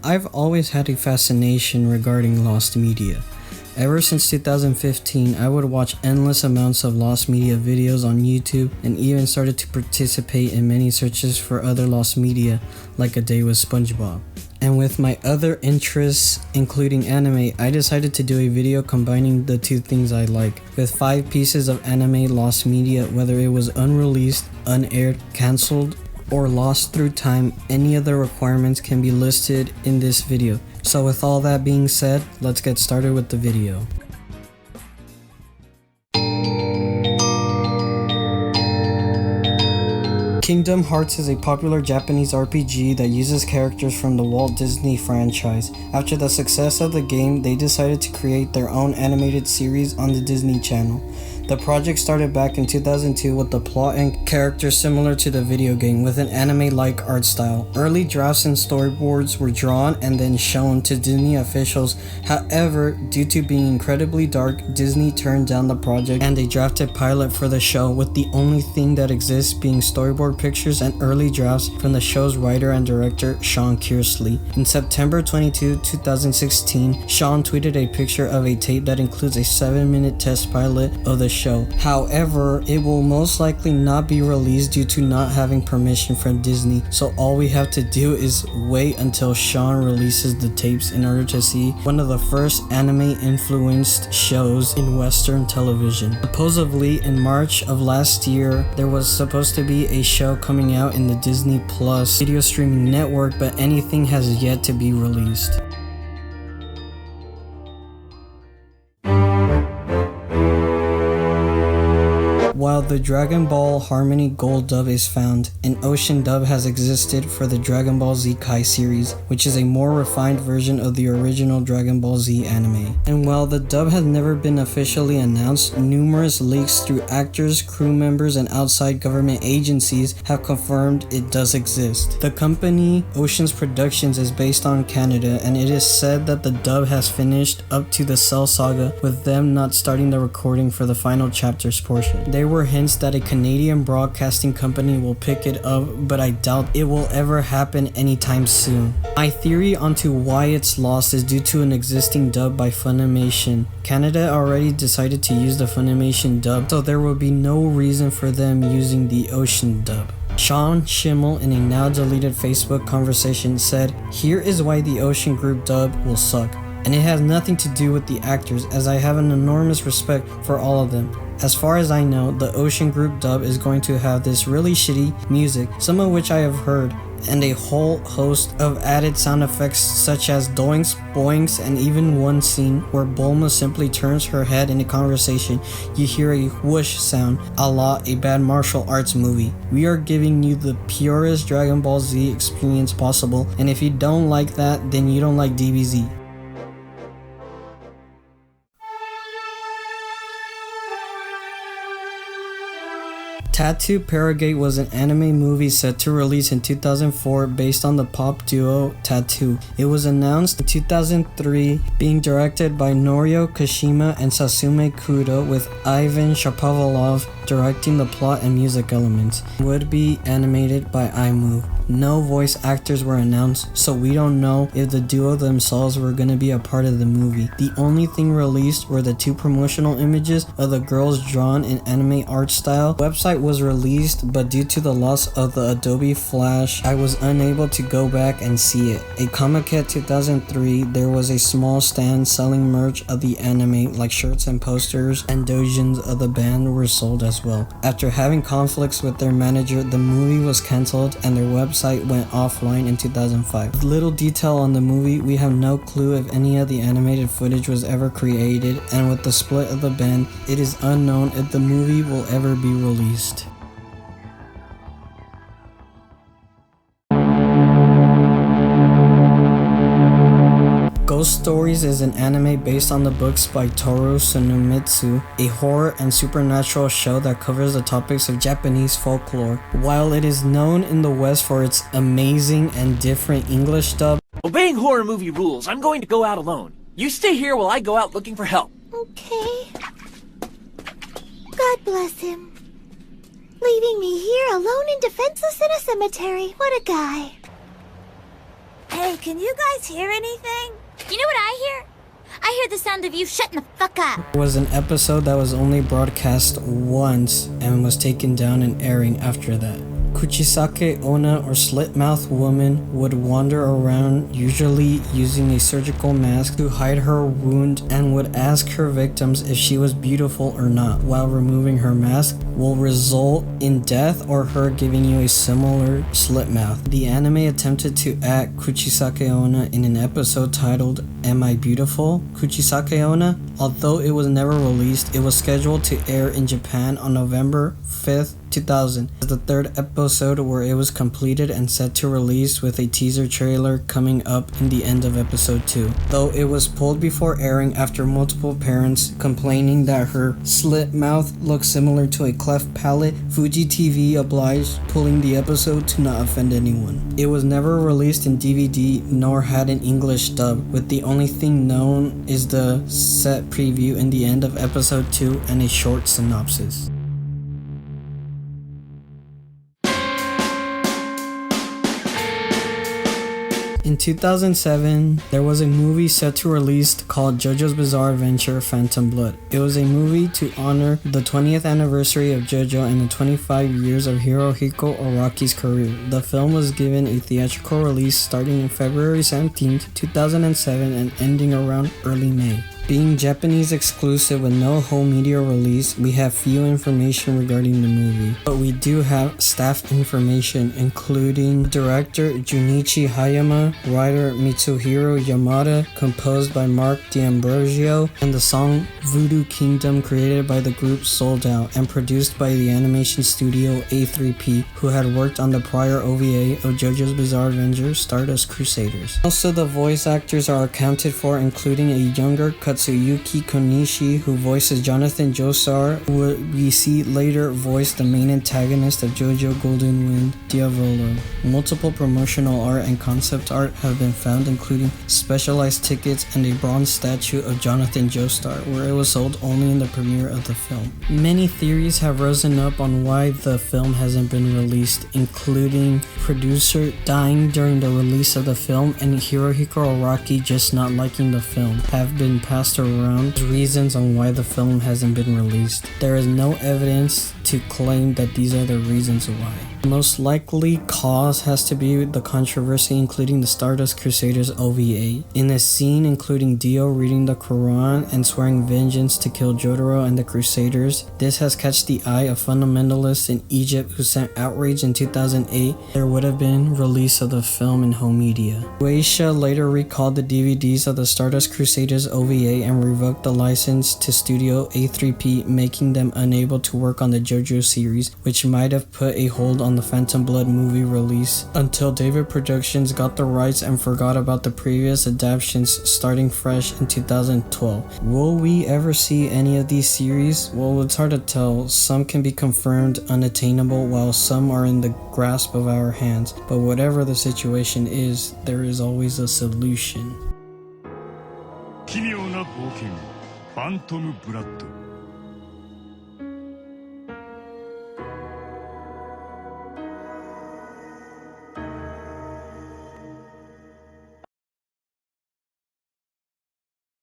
I've always had a fascination regarding lost media. Ever since 2015, I would watch endless amounts of lost media videos on YouTube and even started to participate in many searches for other lost media, like A Day with SpongeBob. And with my other interests, including anime, I decided to do a video combining the two things I like, with 5 pieces of anime lost media, whether it was unreleased, unaired, cancelled, or lost through time. Any of the requirements can be listed in this video. So with all that being said, let's get started with the video. Kingdom Hearts is a popular Japanese RPG that uses characters from the Walt Disney franchise. After the success of the game, they decided to create their own animated series on the Disney Channel. The project started back in 2002 with the plot and characters similar to the video game, with an anime-like art style. Early drafts and storyboards were drawn and then shown to Disney officials. However, due to being incredibly dark, Disney turned down the project and a drafted pilot for the show, with the only thing that exists being storyboard pictures and early drafts from the show's writer and director, Sean Kearsley. In September 22, 2016, Sean tweeted a picture of a tape that includes a 7-minute test pilot of the show. However, it will most likely not be released due to not having permission from Disney, so all we have to do is wait until Sean releases the tapes in order to see one of the first anime-influenced shows in Western television. Supposedly, in March of last year, there was supposed to be a show coming out in the Disney Plus video streaming network, but anything has yet to be released. While the Dragon Ball Harmony Gold dub is found, an Ocean dub has existed for the Dragon Ball Z Kai series, which is a more refined version of the original Dragon Ball Z anime. And while the dub has never been officially announced, numerous leaks through actors, crew members, and outside government agencies have confirmed it does exist. The company Ocean's Productions is based on Canada, and it is said that the dub has finished up to the Cell Saga, with them not starting the recording for the final chapters portion. There were hints that a Canadian broadcasting company will pick it up, but I doubt it will ever happen anytime soon. My theory onto why it's lost is due to an existing dub by Funimation. Canada already decided to use the Funimation dub, so there will be no reason for them using the Ocean dub. Sean Schimmel, in a now deleted Facebook conversation, said, "Here is why the Ocean Group dub will suck. And it has nothing to do with the actors, as I have an enormous respect for all of them. As far as I know, the Ocean Group dub is going to have this really shitty music, some of which I have heard, and a whole host of added sound effects such as doinks, boinks, and even one scene where Bulma simply turns her head in a conversation. You hear a whoosh sound, a la a bad martial arts movie. We are giving you the purest Dragon Ball Z experience possible, and if you don't like that, then you don't like DBZ. Tattoo Paragate was an anime movie set to release in 2004 based on the pop duo Tattoo. It was announced in 2003, being directed by Norio Kashima and Sasume Kudo, with Ivan Shapovalov directing the plot and music elements. It would be animated by iMove. No voice actors were announced, so we don't know if the duo themselves were going to be a part of the movie. The only thing released were the 2 promotional images of the girls drawn in anime art style. The website was released, but due to the loss of the Adobe Flash, I was unable to go back and see it. At Comic-Con 2003, there was a small stand selling merch of the anime, like shirts and posters, and doujins of the band were sold as well. After having conflicts with their manager, the movie was cancelled and their website went offline in 2005. With little detail on the movie, we have no clue if any of the animated footage was ever created, and with the split of the band, it is unknown if the movie will ever be released. Ghost Stories is an anime based on the books by Toru Tsunemitsu, a horror and supernatural show that covers the topics of Japanese folklore. While it is known in the West for its amazing and different English dub, obeying horror movie rules, I'm going to go out alone. You stay here while I go out looking for help. Okay. God bless him. Leaving me here alone and defenseless in a cemetery. What a guy. Hey, can you guys hear anything? You know what I hear? I hear the sound of you shutting the fuck up. It was an episode that was only broadcast once and was taken down and airing after that. Kuchisake Onna, or slit-mouthed woman, would wander around, usually using a surgical mask to hide her wound, and would ask her victims if she was beautiful or not, while removing her mask will result in death or her giving you a similar slit mouth. The anime attempted to act Kuchisake Onna in an episode titled Am I Beautiful? Kuchisake Onna. Although it was never released, it was scheduled to air in Japan on November 5th, 2000, as the third episode, where it was completed and set to release with a teaser trailer coming up in the end of episode 2. Though it was pulled before airing after multiple parents complaining that her slit mouth looked similar to a cleft palate, Fuji TV obliged pulling the episode to not offend anyone. It was never released in DVD nor had an English dub, with the only thing known is the set preview in the end of episode 2 and a short synopsis. In 2007, there was a movie set to release called JoJo's Bizarre Adventure Phantom Blood. It was a movie to honor the 20th anniversary of JoJo and the 25 years of Hirohiko Araki's career. The film was given a theatrical release starting in February 17, 2007 and ending around early May. Being Japanese exclusive with no home media release, we have few information regarding the movie, but we do have staff information including director Junichi Hayama, writer Mitsuhiro Yamada, composed by Mark D'Ambrosio, and the song Voodoo Kingdom created by the group Sold Out and produced by the animation studio A3P, who had worked on the prior OVA of JoJo's Bizarre Adventure Stardust Crusaders. Most of the voice actors are accounted for, including a younger Katsuyuki Konishi, who voices Jonathan Joestar, who we see later voice the main antagonist of JoJo Golden Wind, Diavolo. Multiple promotional art and concept art have been found, including specialized tickets and a bronze statue of Jonathan Joestar, where it was sold only in the premiere of the film. Many theories have risen up on why the film hasn't been released, including producer dying during the release of the film and Hirohiko Araki just not liking the film, have been passed around as reasons on why the film hasn't been released. There is no evidence to claim that these are the reasons why. The most likely cause has to be the controversy including the Stardust Crusaders OVA. In a scene including Dio reading the Quran and swearing vengeance to kill Jotaro and the Crusaders, this has catch the eye of fundamentalists in Egypt who sent outrage in 2008. There would have been release of the film in home media. Shueisha later recalled the DVDs of the Stardust Crusaders OVA and revoked the license to Studio A3P, making them unable to work on the JoJo series, which might have put a hold on the Phantom Blood movie release until David Productions got the rights and forgot about the previous adaptations starting fresh in 2012. Will we ever see any of these series? Well, it's hard to tell. Some can be confirmed unattainable while some are in the grasp of our hands, but whatever the situation is, there is always a solution. 奇妙な冒険ファントムブラッド